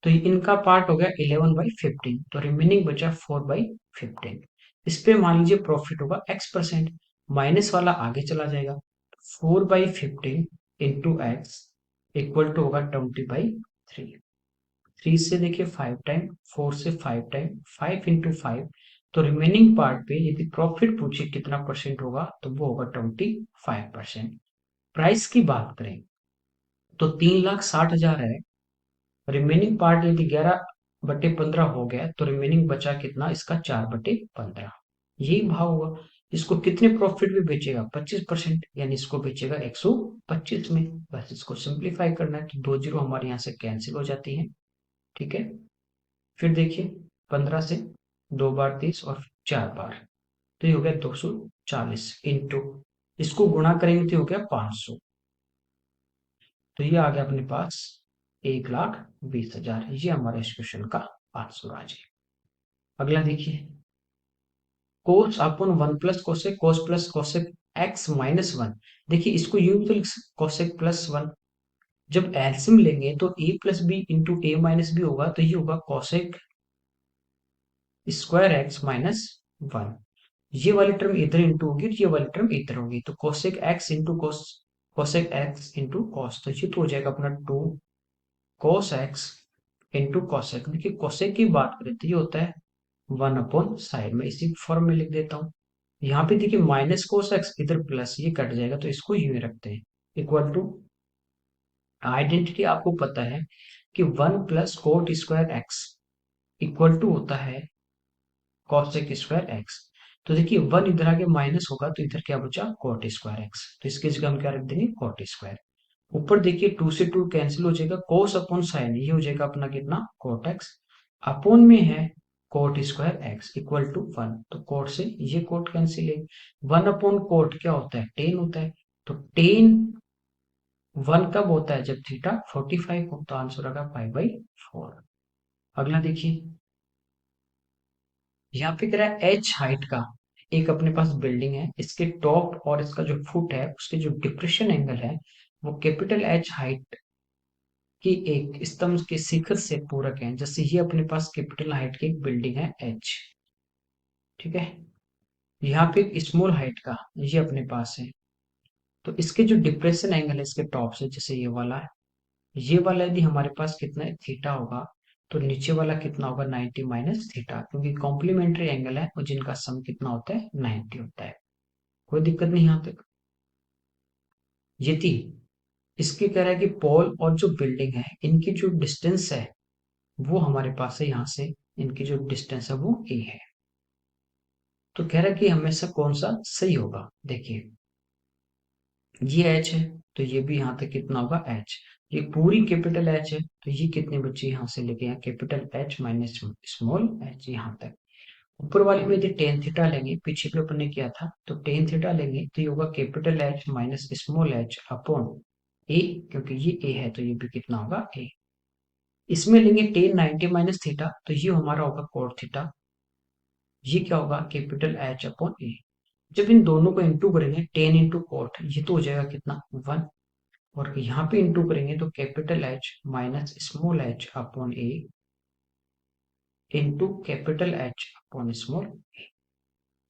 तो इनका पार्ट हो गया 11/15, तो रिमेनिंग बचा 4/15। इस पे मान लीजिए प्रॉफिट होगा x%, माइनस वाला आगे चला जाएगा, 4/15 इंटू एक्स इक्वल टू होगा 20/3। 3 से देखिए 5 टाइम, 4 से 5 टाइम, 5 इंटू 5, तो रिमेनिंग पार्ट पे यदि प्रॉफिट पूछे कितना परसेंट होगा तो वो होगा 25%। प्राइस की बात करें तो 3,60,000 है, रिमेनिंग पार्ट यदि 11/15 हो गया तो रिमेनिंग बचा कितना, इसका 4/15, यही भाव होगा। इसको कितने प्रॉफिट में बेचेगा, 25%, यानी इसको बेचेगा 125 में। बस इसको सिंप्लीफाई करना है तो 2 जीरो हमारे यहाँ से कैंसिल हो जाती है। ठीक है, फिर देखिए 15 से 2 बार 30 और 4 बार, तो ये हो गया 240 इंटू, इसको गुणा करेंगे तो ये हो गया 500, तो ये आ गया अपने पास 1,20,000। ये हमारे इस क्वेश्चन का आंसर आ जाए। अगला देखिए, कोस अपन 1 प्लस कोसेक कोस प्लस कोसेक एक्स माइनस 1। देखिए इसको यूं तो लिख कोसेक प्लस 1, जब एलसीएम लेंगे तो ए प्लस बी इंटू ए माइनस बी होगा, तो ये होगा कोसेक स्क्वायर एक्स माइनस 1। ये वाली टर्म इधर इंटू होगी और ये वाली टर्म इधर होगी, तो cosec x into cos, cosec x into cos, तो ये तो हो जाएगा अपना 2 कोस एक्स इंटू कोसेक। देखिए कोसेक की बात करें तो ये होता है 1/साइन, में इसी फॉर्म में लिख देता हूँ। यहाँ पे देखिए माइनस कोस एक्स, इधर प्लस, ये कट जाएगा तो इसको यूं ही रखते हैं, इक्वल टू, आइडेंटिटी आपको पता है कि 1 plus cot square x equal to होता है कॉसेक स्क्वायर एक्स। तो देखिए 1 इधर आके माइनस होगा तो इधर क्या बचा, कॉट स्क्वायर एक्स, तो इसकी जगह हम क्या रख देंगे, कॉट स्क्वायर। ऊपर देखिए 2 से 2 कैंसिल हो जाएगा, कोस अपॉन साइन, ये हो जाएगा अपना कितना, कॉट एक्स, अपॉन में है cot square x equal to 1, तो कोट से ये कोट कैंसिल है, 1/कोट क्या होता है, टेन होता है, तो टेन 1 कब होता है, जब थीटा 45 हो, तो आंसर आएगा 5/4। अगला देखिए, यहाँ पे कह रहा है एच हाइट का एक अपने पास बिल्डिंग है, इसके टॉप और इसका जो फुट है उसके जो डिप्रेशन एंगल है वो कैपिटल एच हाइट की एक स्तंभ के शिखर से पूरक है। जैसे ये अपने पास कैपिटल हाइट की एक बिल्डिंग है एच, ठीक है, यहाँ पे एक स्मॉल हाइट का ये अपने पास है, तो इसके जो डिप्रेशन एंगल है इसके टॉप से, जैसे ये वाला है, ये वाला यदि हमारे पास कितना है, थीटा होगा, तो नीचे वाला कितना होगा, 90 माइनस थीटा, क्योंकि कॉम्प्लीमेंट्री एंगल है और जिनका सम कितना होता है, 90 होता है। कोई दिक्कत नहीं यहाँ तक। यदि इसके कह रहा है कि पोल और जो बिल्डिंग है इनकी जो डिस्टेंस है वो हमारे पास है, यहाँ से इनकी जो डिस्टेंस है वो ए है, तो कह रहा है कि हमेशा कौन सा सही होगा। देखिए ये एच है, तो ये भी यहाँ तक कितना होगा, एच, ये पूरी कैपिटल एच है, तो ये कितने बच्चे यहाँ से लेके यहाँ capital H minus small H यहाँ तक। ऊपर वाले में यदि टेन थीटा लेंगे, पीछे पे अपन ने किया था, तो टेन थीटा लेंगे तो ये होगा capital H minus small H upon A, क्योंकि ये ए है तो ये भी कितना होगा, ए। इसमें लेंगे टेन 90 माइनस थीटा, तो ये हमारा होगा कोट थीटा, ये क्या होगा, कैपिटल एच अपॉन ए। जब इन दोनों को इंटू करेंगे, टेन इंटू कोट, ये तो हो जाएगा कितना, 1, और यहाँ पे इंटू करेंगे तो capital H minus small H upon A into capital H upon small.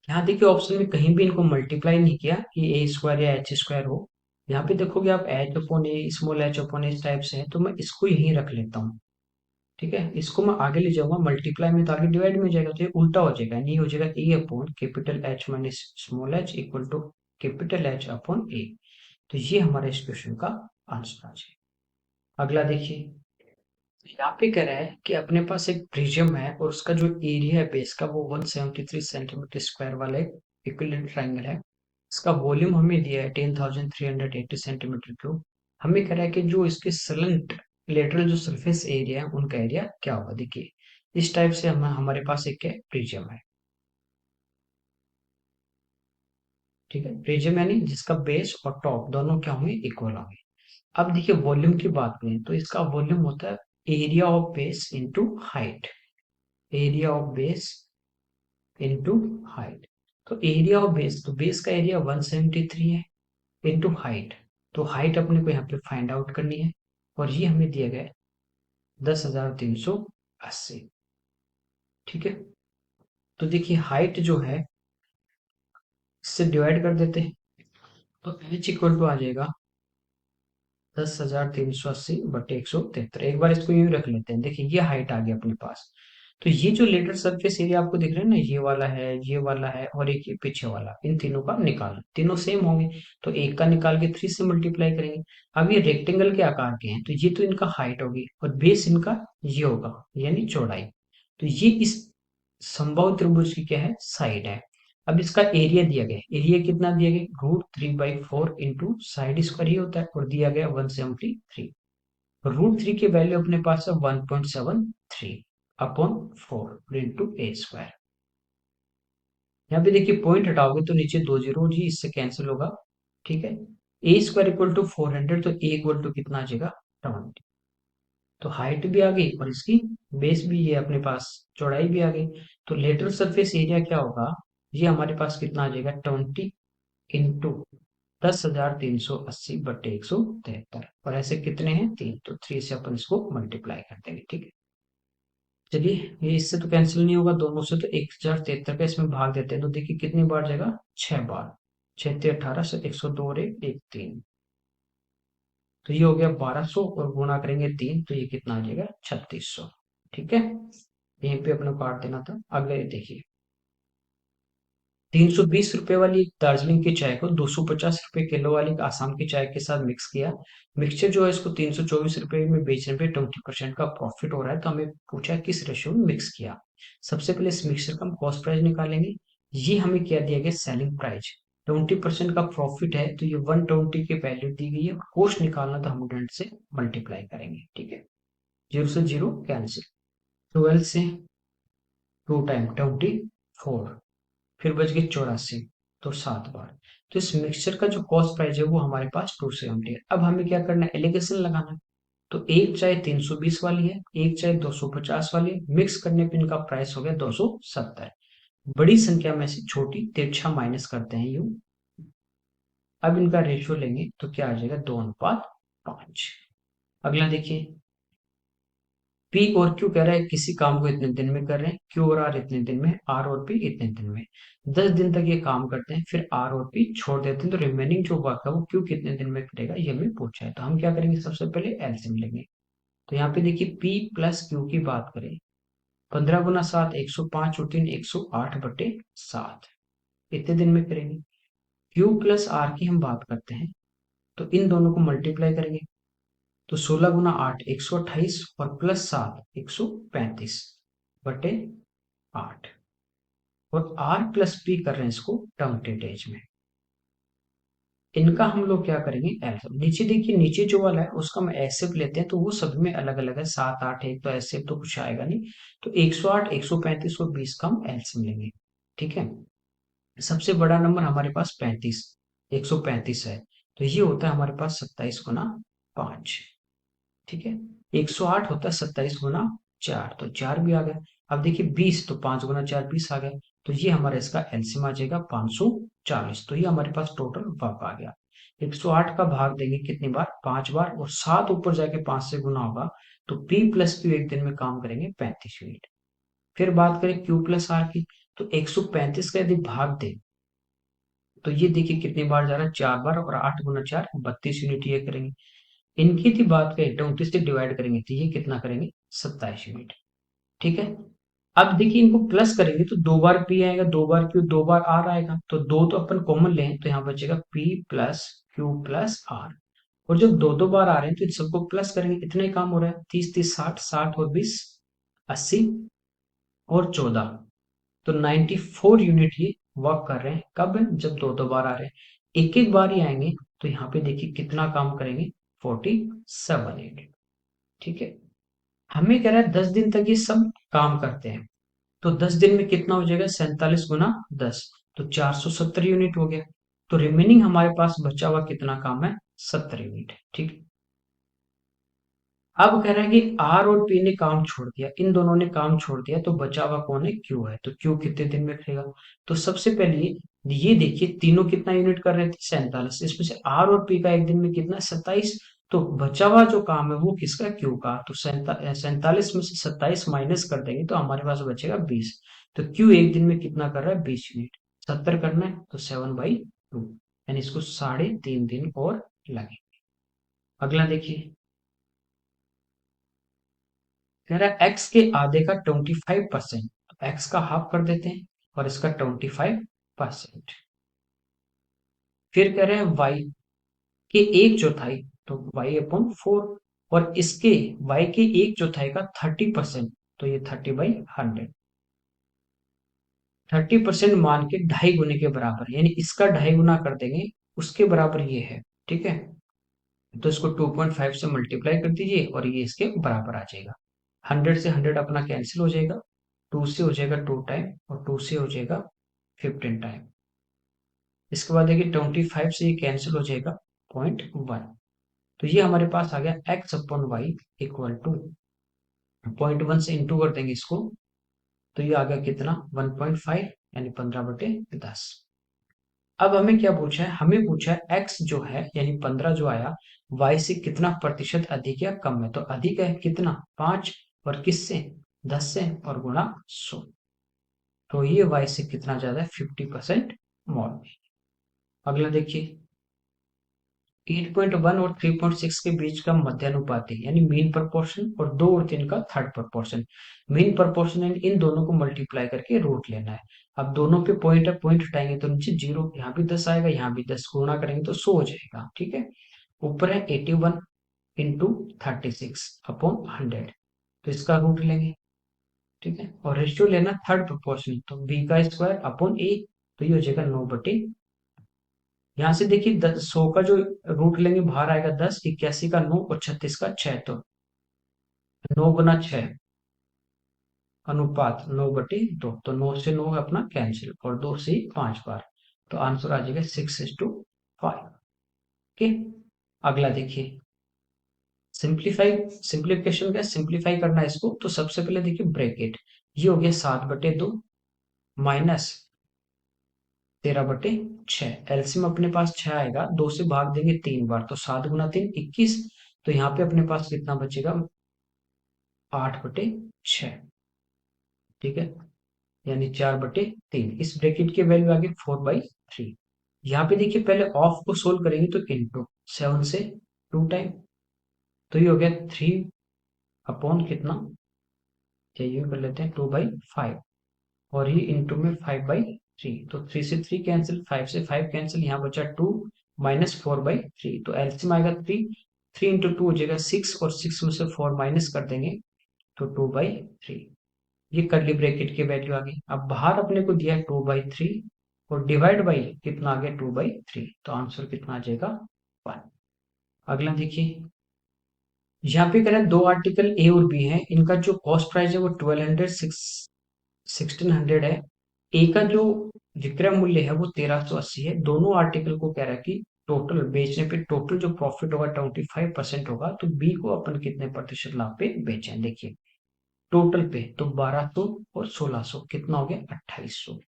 यहाँ देखिए ऑप्शन में कहीं भी इनको मल्टीप्लाई नहीं किया कि ए स्क्वायर या एच स्क्वायर हो, यहाँ पे देखोगे आप एच अपॉन ए, स्मॉल एच अपॉन इस टाइप से है, तो मैं इसको यहीं रख लेता हूँ। ठीक है, इसको मैं आगे ले जाऊंगा मल्टीप्लाई में, तो आगे डिवाइड में हो जाएगा, तो ये उल्टा हो जाएगा, नहीं हो जाएगा A upon capital H minus small H equal to capital H upon A. तो ये हमारा इस क्वेश्चन का आंसर आ जाएगा। अगला देखिए, यहाँ पे कह रहा है कि अपने पास एक प्रिज्म है और उसका जो एरिया है बेस का वो 173 सेंटीमीटर स्क्वायर वाला एक इक्विलेटरल ट्रायंगल है। इसका वॉल्यूम हमें दिया है 10,380 सेंटीमीटर क्यूब। हमें कह रहा है कि जो इसके सलेंट लेटरल जो सरफेस एरिया है उनका एरिया क्या होगा। देखिए इस टाइप से हम हमारे पास एक प्रिज्म है। ठीक है, प्रिज्म यानी जिसका बेस और टॉप दोनों क्या होंगे, इक्वल होंगे। अब देखिए वॉल्यूम की बात करें तो इसका वॉल्यूम होता है area of base into height. Area of base into height. तो एरिया ऑफ बेस, तो बेस का एरिया 173 है, इंटू हाइट। तो हाइट अपने को यहाँ पे फाइंड आउट करनी है, और ये हमें दिया गया है 10,380। ठीक है, तो देखिए हाइट जो है इससे डिवाइड कर देते हैं, तो एच इक्वल टू आ जाएगा 10,380 बटे 173। एक बार इसको यूं ही रख लेते हैं। देखिए ये हाइट आ गई अपने पास। तो ये जो लेटर सरफेस एरिया आपको दिख रहा है ना, ये वाला है, ये वाला है, और एक ये पीछे वाला, इन तीनों का निकालना, तीनों सेम होंगे, तो एक का निकाल के 3 से मल्टीप्लाई करेंगे। अब ये रेक्टेंगल के आकार के हैं, तो ये तो इनका हाइट होगी और बेस इनका ये होगा, यानी चौड़ाई। तो ये इस समबाहु त्रिभुज की क्या है, साइड है। अब इसका एरिया दिया गया है, एरिया कितना दिया गया, √3/4 इंटू साइड स्क्वायर ही होता है, और दिया गया 173। √3 की वैल्यू अपने पास है 1.73 अपॉन 4 इंटू ए स्क्वायर। यहाँ पे देखिए पॉइंट हटाओगे तो नीचे 2 जीरो जी, इससे कैंसिल होगा। ठीक है, ए स्क्वायर इक्वल टू 400, तो ए इक्वल टू कितना आ जाएगा, 20। तो हाइट भी आ गई और इसकी बेस भी, ये अपने पास चौड़ाई भी आ गई। तो लेटरल सरफेस एरिया क्या होगा, ये हमारे पास कितना आ जाएगा, 20 इंटू 10,380 बटे 173, और ऐसे कितने हैं, 3, तो 3 से अपन इसको मल्टीप्लाई कर देंगे। ठीक है, चलिए ये इससे तो कैंसिल नहीं होगा, दोनों से तो 1,073 का इसमें भाग देते हैं, तो देखिए कितनी बार जाएगा, 6 बार। 6 × 18 से 102 और 1 3, तो ये हो गया 1200, और गुणा करेंगे 3, तो ये कितना आ जाएगा, 3600। ठीक है, यहीं पे अपने को काट देना था। अगले देखिए, 320 रुपए वाली एक दार्जिलिंग की चाय को 250 रुपए किलो वाली आसाम की चाय के साथ मिक्स किया। मिक्सचर जो है इसको 324 रुपए में बेचने पे 20% का प्रॉफिट हो रहा है, तो हमें पूछा है किस रेशियो में मिक्स किया। सबसे पहले इस मिक्सचर का हम कॉस्ट प्राइस निकालेंगे। ये हमें क्या दिया गया, सेलिंग प्राइस। 20% का प्रॉफिट है, तो ये 120 की वैल्यू दी गई है। कॉस्ट निकालना तो हम 100 से मल्टीप्लाई करेंगे। ठीक है, 0 से 0 कैंसिल, 12 से 2 टाइम 24, फिर बच गए 84, तो 7 बार। तो इस मिक्सचर का जो कॉस्ट प्राइस है वो हमारे पास 270 है। अब हमें क्या करना है, एलिगेशन लगाना है। तो एक चाय 320 वाली है, एक चाय 250 वाली है, मिक्स करने पे इनका प्राइस हो गया 270। बड़ी संख्या में से छोटी तिरछा माइनस करते हैं यू। अब इनका रेशियो लेंगे तो क्या आ जाएगा, 2:5। अगला देखिए, पी और क्यू कह रहा है किसी काम को इतने दिन में कर रहे हैं, क्यू और आर इतने दिन में, आर और पी इतने दिन में। 10 दिन तक ये काम करते हैं, फिर आर और पी छोड़ देते हैं, तो रिमेनिंग जो वर्क है वो क्यू कितने दिन में करेगा, ये हमें पूछा है। तो हम क्या करेंगे, सबसे पहले एलसीएम लेंगे। तो यहाँ पे देखिए पी प्लस क्यू की बात करें, 15 × 7 105 और 3 108/7, इतने दिन में करेंगे। क्यू प्लस आर की हम बात करते हैं, तो इन दोनों को मल्टीप्लाई करेंगे, तो 16 × 8 128, और प्लस 7 135/8। और आर प्लस पी कर रहे हैं इसको टर्म डेज में। इनका हम लोग क्या करेंगे, एलसीएम। नीचे देखिए, नीचे जो वाला है उसका हम एसएफ लेते हैं, तो वो सब में अलग अलग है, 7 8 एक, तो एसएफ तो कुछ आएगा नहीं। तो 108 135 और 20 का हम एलसीएम लेंगे। ठीक है, सबसे बड़ा नंबर हमारे पास 35, 135 है, तो ये होता है हमारे पास 27 × 5। ठीक है, 108 होता है 27 × 4, तो 4 भी आ गया। अब देखिए 20, तो 5 × 4 20 आ गया, तो ये हमारा इसका एलसीएम आ जाएगा 540। तो ये हमारे पास टोटल वर्क आ गया। 108 का भाग देंगे कितनी बार, 5 बार, और 7 ऊपर जाके 5 से गुना होगा, तो पी प्लस क्यू एक दिन में काम करेंगे 35 यूनिट। फिर बात करें क्यू प्लस आर की, तो 135 का यदि भाग दे तो ये देखिए कितनी बार जा रहा है, 4 बार, और 8 गुना 4 32 यूनिट ये करेंगे। इनकी थी बात करें 29 से डिवाइड करेंगे तो ये कितना करेंगे, 27 यूनिट। ठीक है। अब देखिए इनको प्लस करेंगे तो 2 बार पी आएगा, 2 बार क्यू, 2 बार आर आएगा, तो दो तो अपन कॉमन लें तो यहाँ बचेगा P plus Q plus R. और जब दो दो बार आ रहे हैं तो इन सबको प्लस करेंगे, इतना ही काम हो रहा है, 30 30 60, 60 और 20 80 और 14, तो 94 यूनिट ये वर्क कर रहे हैं। कब, जब दो दो बार आ रहे हैं, एक एक बार ही आएंगे तो यहाँ पे देखिए कितना काम करेंगे, 47 यूनिट। ठीक है। हमें कह रहा है 10 दिन तक ये सब काम करते हैं, तो 10 दिन में कितना हो जाएगा, 47 गुना 10, तो 470 यूनिट हो गया। तो रिमेनिंग हमारे पास बचा हुआ कितना काम है, 70 यूनिट। ठीक है। अब कह रहा है कि आर और पी ने काम छोड़ दिया, इन दोनों ने काम छोड़ दिया, तो बचा हुआ कौन है, क्यू है। तो क्यू कितने दिन में करेगा, तो सबसे पहले ये देखिए तीनों कितना यूनिट कर रहे थे, 47, इसमें से आर और पी का एक दिन में कितना, 27, तो बचा हुआ जो काम है वो किसका, क्यू का। तो 47 में से 27 माइनस कर देंगे तो हमारे पास बचेगा 20। तो क्यू एक दिन में कितना कर रहा है, 20 यूनिट। 70 करना है तो 7/2, यानी इसको 3.5 दिन और लगे। अगला देखिए, कह रहा है एक्स के आधे का 25%, तो एक्स का हाफ कर देते हैं और इसका 25%। फिर कह रहे हैं वाई के एक चौथाई, तो y/4, और इसके y के एक चौथाई का 30%, तो ये 30/100। 30% मान के 2.5 गुने के बराबर, यानी इसका 2.5 गुना कर देंगे, उसके बराबर ये है। ठीक है। तो इसको 2.5 से मल्टीप्लाई कर दीजिए और ये इसके बराबर आ जाएगा। 100 से 100 अपना कैंसिल हो जाएगा, 2 से हो जाएगा 2 टाइम, और 2 से हो जाएगा 15 टाइम। इसके बाद देखिए 25 से ये कैंसिल हो जाएगा, 0.1। तो ये हमारे पास आ गया x/y इक्वल टू 0.1 से इंटू कर देंगे इसको, तो ये आ गया कितना, 1.5, यानी 15/10। अब हमें क्या पूछा है, हमें पूछा है x जो है यानी 15 जो आया, y से कितना प्रतिशत अधिक या कम है। तो अधिक है कितना, 5, और किससे, 10 से, और गुणा 100, तो ये y से कितना ज्यादा है, 50% मोर। अगला देखिए, 8.1 और 3.6 के बीच का मध्यानुपाती यानी मीन प्रोपोर्शन, और 2 और 3 का थर्ड प्रोपोर्शन। मीन प्रोपोर्शन यानी इन दोनों को मल्टीप्लाई करके रूट लेना है। अब दोनों पे पॉइंट है, पॉइंट हटाएंगे तो नीचे 0, यहाँ भी 10 आएगा, यहाँ भी 10, गुणा करेंगे तो 100 हो जाएगा। ठीक है। ऊपर है 81 इंटू 36/100, तो इसका रूट लेंगे। ठीक है। और रेशियो लेना थर्ड प्रोपोर्शन, तो बी का स्क्वायर अपॉन ए, तो ये हो जाएगा 9/, यहाँ से देखिए 100 का जो रूट लेंगे बाहर आएगा 10, 81 का 9 और 36 का 6, तो 9 गुना 6 अनुपात 9/2, तो 9 से 9 अपना कैंसिल, और 2 से 5 बार, तो आंसर आ जाएगा 6:5। ओके। अगला देखिए, सिंप्लीफाई, सिंप्लीफिकेशन क्या, सिंप्लीफाई करना है इसको, तो सबसे पहले देखिए ब्रैकेट, ये हो गया 7/2 माइनस 13/6, एलसीएम अपने पास 6 आएगा, 2 से भाग देंगे 3 बार, तो 7 गुना 3 21, तो यहाँ पे अपने पास कितना बचेगा, 8/6। ठीक है। यानी 4/3, इस ब्रैकेट की वैल्यू आ गई 4/3। यहाँ पे देखिए पहले ऑफ को सोल्व करेंगे तो इंटू 7 से 2 टाइम, तो ये हो गया 3 अपॉन कितना, ये कर लेते हैं 2/5, और ये इंटू में 5/3, तो 3 से 3 कैंसिल, 5 से 5 कैंसिल, यहाँ बचा 2 माइनस 4/3, तो एलसीएम आएगा 3, 3 × 2 हो जाएगा 6, और 6 में से 4 माइनस कर देंगे तो 2/3। ये कर्ली ब्रैकेट की वैल्यू आ गई। अब बाहर अपने को दिया है 2/3, और डिवाइड बाई कितना आ गया, 2/3, तो आंसर कितना आ जाएगा, 1। अगला देखिए, यहाँ पे कह रहे हैं दो आर्टिकल ए और बी हैं, इनका जो कॉस्ट प्राइस है वो 1200 1600 है। ए का जो विक्रय मूल्य है वो 1380 है। दोनों आर्टिकल को कह रहा है कि टोटल बेचने पे टोटल जो प्रॉफिट होगा 25% होगा, तो बी को अपन कितने प्रतिशत लाभ पे बेचें। देखिए टोटल पे तो 1200 और 1600 कितना हो गया, 2800।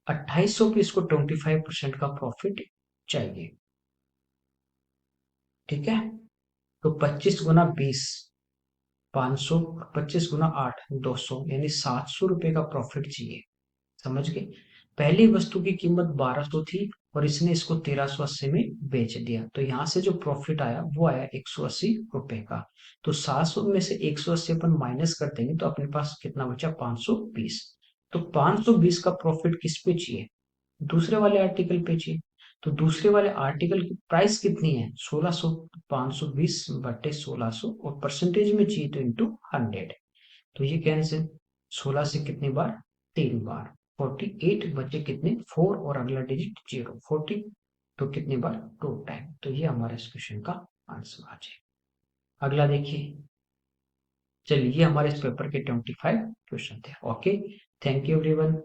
2800 पे इसको 25% का प्रॉफिट चाहिए। ठीक है। तो 25 × 20 500, 25 × 8 200, यानी 700 रुपए का प्रॉफिट चाहिए। समझ गए। पहली वस्तु की कीमत 1200 थी और इसने इसको 1380 में बेच दिया, तो यहाँ से जो प्रॉफिट आया वो आया 180 रुपए का। तो 700 में से 180 अपन माइनस कर देंगे तो अपने पास कितना बचा, 520। तो 520 का प्रॉफिट किस पे चाहिए, दूसरे वाले आर्टिकल पे चाहिए। तो दूसरे वाले आर्टिकल की प्राइस कितनी है, 1600, 520 बटे 1600 और परसेंटेज में चाहिए तो इंटू 100। तो ये कैंसिल, 16 से कितनी बार, 3 बार, 48 बचे कितने, 4 और अगला डिजिट 0, 40। तो कितनी बार, 2 टाइम। तो ये हमारा इस क्वेश्चन का आंसर आ जाए। अगला देखिए। चलिए, ये हमारे इस पेपर के 25 क्वेश्चन थे। Okay, thank you everyone.